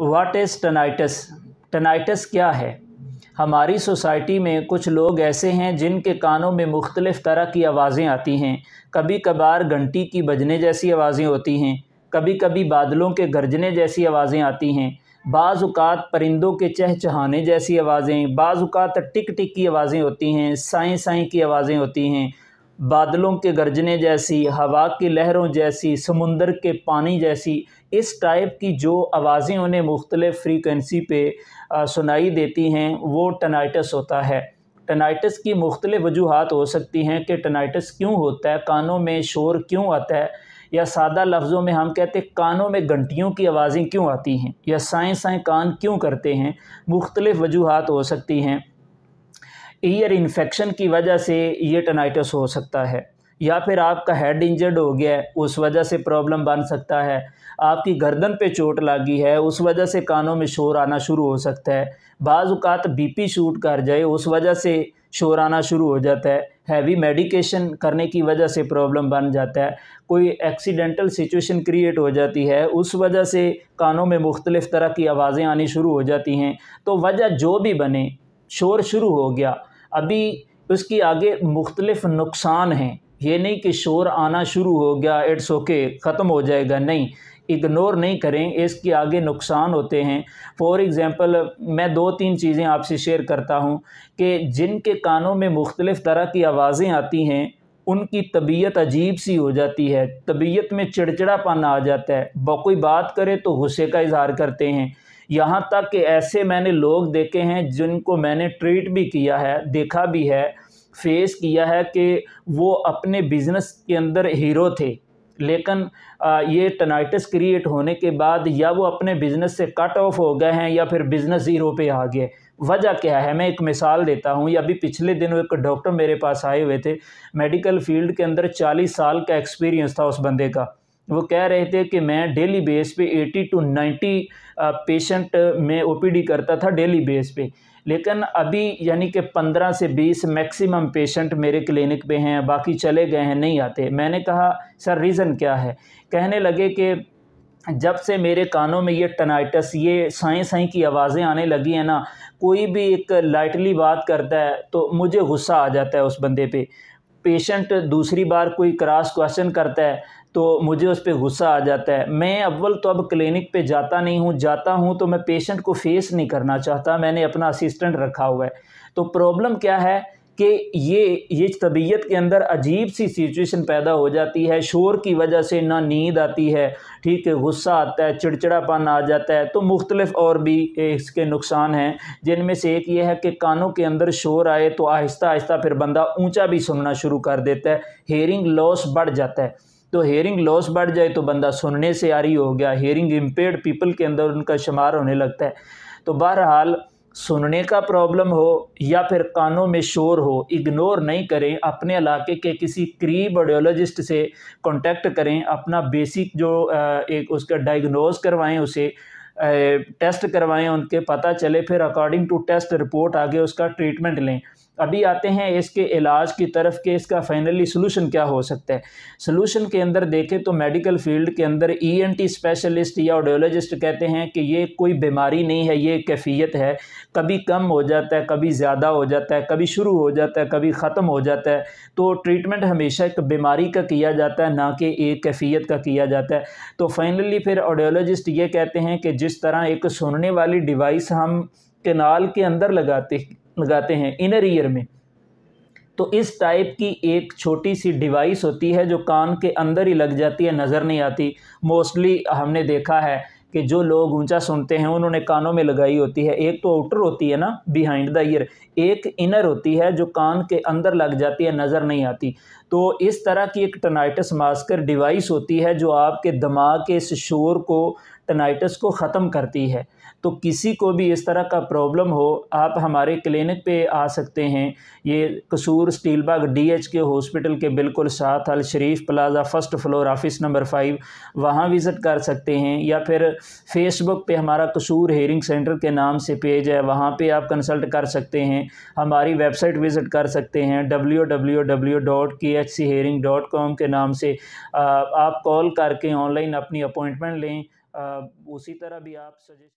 What is टनाइटस? टनाइटस क्या है? हमारी सोसाइटी में कुछ लोग ऐसे हैं जिनके कानों में मुख्तलिफ़ तरह की आवाज़ें आती हैं। कभी कभार घंटी की बजने जैसी आवाज़ें होती हैं, कभी कभी बादलों के गरजने जैसी आवाज़ें आती हैं, बाज़ औक़ात परिंदों के चहचहाने जैसी आवाज़ें, बाज़ औक़ात टिक टिक की आवाज़ें होती हैं, साईं साईं की आवाज़ें होती हैं, बादलों के गरजने जैसी, हवा की लहरों जैसी, समुंदर के पानी जैसी। इस टाइप की जो आवाज़ें उन्हें मुख्तलिफ़ फ्रीक्वेंसी पे सुनाई देती हैं, वो टनाइटस होता है। टनाइटस की मुख्तलिफ़ वजूहात हो सकती हैं कि टनाइटस क्यों होता है, कानों में शोर क्यों आता है, या सादा लफ्ज़ों में हम कहते हैं कानों में घंटियों की आवाज़ें क्यों आती हैं, या साएँ साएँ कान क्यों करते हैं। मुख्तलिफ़ वजूहात हो सकती हैं। ईयर इन्फेक्शन की वजह से ये टनाइटस हो सकता है, या फिर आपका हेड इंजर्ड हो गया है, उस वजह से प्रॉब्लम बन सकता है। आपकी गर्दन पे चोट लगी है, उस वजह से कानों में शोर आना शुरू हो सकता है। बाज़ औक़ात बीपी शूट कर जाए, उस वजह से शोर आना शुरू हो जाता है। हैवी मेडिकेशन करने की वजह से प्रॉब्लम बन जाता है। कोई एक्सीडेंटल सिचुएशन क्रिएट हो जाती है, उस वजह से कानों में मुख्तलिफ़ तरह की आवाज़ें आनी शुरू हो जाती हैं। तो वजह जो भी बने, शोर शुरू हो गया, अभी उसकी आगे मुख्तलिफ़ नुकसान हैं। ये नहीं कि शोर आना शुरू हो गया, इट्स ओके, ख़त्म हो जाएगा, नहीं, इग्नोर नहीं करें, इसके आगे नुकसान होते हैं। फॉर एग्ज़ाम्पल मैं 2-3 चीज़ें आपसे शेयर करता हूँ कि जिनके कानों में मुख्तलिफ़ तरह की आवाज़ें आती हैं, उनकी तबीयत अजीब सी हो जाती है, तबीयत में चिड़चिड़ापन आ जाता है, कोई बात करे तो गुस्से का इज़हार करते हैं। यहाँ तक कि ऐसे मैंने लोग देखे हैं जिनको मैंने ट्रीट भी किया है, देखा भी है, फेस किया है कि वो अपने बिज़नेस के अंदर हीरो थे, लेकिन ये टनाइटस क्रिएट होने के बाद या वो अपने बिज़नेस से कट ऑफ हो गए हैं या फिर बिज़नेस ज़ीरो पे आ गए। वजह क्या है, मैं एक मिसाल देता हूँ। या अभी पिछले दिनों एक डॉक्टर मेरे पास आए हुए थे, मेडिकल फील्ड के अंदर 40 साल का एक्सपीरियंस था उस बंदे का। वो कह रहे थे कि मैं डेली बेस पे 80 टू 90 पेशेंट में ओपीडी करता था डेली बेस पे, लेकिन अभी यानी कि 15 से 20 मैक्सिमम पेशेंट मेरे क्लिनिक पे हैं, बाकी चले गए हैं, नहीं आते। मैंने कहा सर रीज़न क्या है? कहने लगे कि जब से मेरे कानों में ये टनाइटस, ये साईं साईं की आवाज़ें आने लगी हैं ना, कोई भी एक लाइटली बात करता है तो मुझे गुस्सा आ जाता है उस बंदे पे। पेशेंट दूसरी बार कोई क्रॉस क्वेश्चन करता है तो मुझे उस पे गुस्सा आ जाता है। मैं अव्वल तो अब क्लिनिक पे जाता नहीं हूँ, जाता हूँ तो मैं पेशेंट को फेस नहीं करना चाहता, मैंने अपना असिस्टेंट रखा हुआ है। तो प्रॉब्लम क्या है कि ये तबीयत के अंदर अजीब सी सिचुएशन पैदा हो जाती है, शोर की वजह से ना नींद आती है, ठीक है, गुस्सा आता है, चिड़चिड़ापन आ जाता है। तो मुख्तलिफ़ और भी इसके नुकसान हैं, जिनमें से एक ये है कि कानों के अंदर शोर आए तो आहिस्ता आहिस्ता फिर बंदा ऊंचा भी सुनना शुरू कर देता है, हेयरिंग लॉस बढ़ जाता है। तो हेयरिंग लॉस बढ़ जाए तो बंदा सुनने से आरी हो गया, हेयरिंग इम्पेयर्ड पीपल के अंदर उनका शुमार होने लगता है। तो बहरहाल सुनने का प्रॉब्लम हो या फिर कानों में शोर हो, इग्नोर नहीं करें, अपने इलाके के किसी करीब ऑडियोलॉजिस्ट से कांटेक्ट करें, अपना बेसिक जो एक उसका डायग्नोज करवाएं, उसे टेस्ट करवाएं, उनके पता चले, फिर अकॉर्डिंग टू टेस्ट रिपोर्ट आगे उसका ट्रीटमेंट लें। अभी आते हैं इसके इलाज की तरफ कि इसका फाइनली सलूशन क्या हो सकता है। सलूशन के अंदर देखें तो मेडिकल फील्ड के अंदर ईएनटी स्पेशलिस्ट या ऑडियोलॉजिस्ट कहते हैं कि ये कोई बीमारी नहीं है, ये कैफियत है, कभी कम हो जाता है, कभी ज़्यादा हो जाता है, कभी शुरू हो जाता है, कभी ख़त्म हो जाता है। तो ट्रीटमेंट हमेशा एक बीमारी का किया जाता है, ना कि एक कैफियत का किया जाता है। तो फाइनली फिर ऑडियोलॉजिस्ट ये कहते हैं कि जिस तरह एक सुनने वाली डिवाइस हम कैनाल के अंदर लगाते हैं इनर ईयर में, तो इस टाइप की एक छोटी सी डिवाइस होती है जो कान के अंदर ही लग जाती है, नज़र नहीं आती। मोस्टली हमने देखा है कि जो लोग ऊंचा सुनते हैं उन्होंने कानों में लगाई होती है। एक तो आउटर होती है ना, बिहाइंड द ईयर, एक इनर होती है जो कान के अंदर लग जाती है, नज़र नहीं आती। तो इस तरह की एक टनाइटस मास्कर डिवाइस होती है जो आपके दिमाग के इस शोर को, टनाइटस को ख़त्म करती है। तो किसी को भी इस तरह का प्रॉब्लम हो, आप हमारे क्लिनिक पे आ सकते हैं। ये कसूर स्टील बाग डीएचके हॉस्पिटल के बिल्कुल साथ Al Sharif plaza, first floor, office number 5, वहाँ विज़िट कर सकते हैं। या फिर फेसबुक पे हमारा कसूर हेयरिंग सेंटर के नाम से पेज है, वहाँ पे आप कंसल्ट कर सकते हैं। हमारी वेबसाइट विज़िट कर सकते हैं www.khchearing.com के नाम से। आप कॉल करके ऑनलाइन अपनी अपॉइंटमेंट लें। उसी तरह भी आप सजेस्ट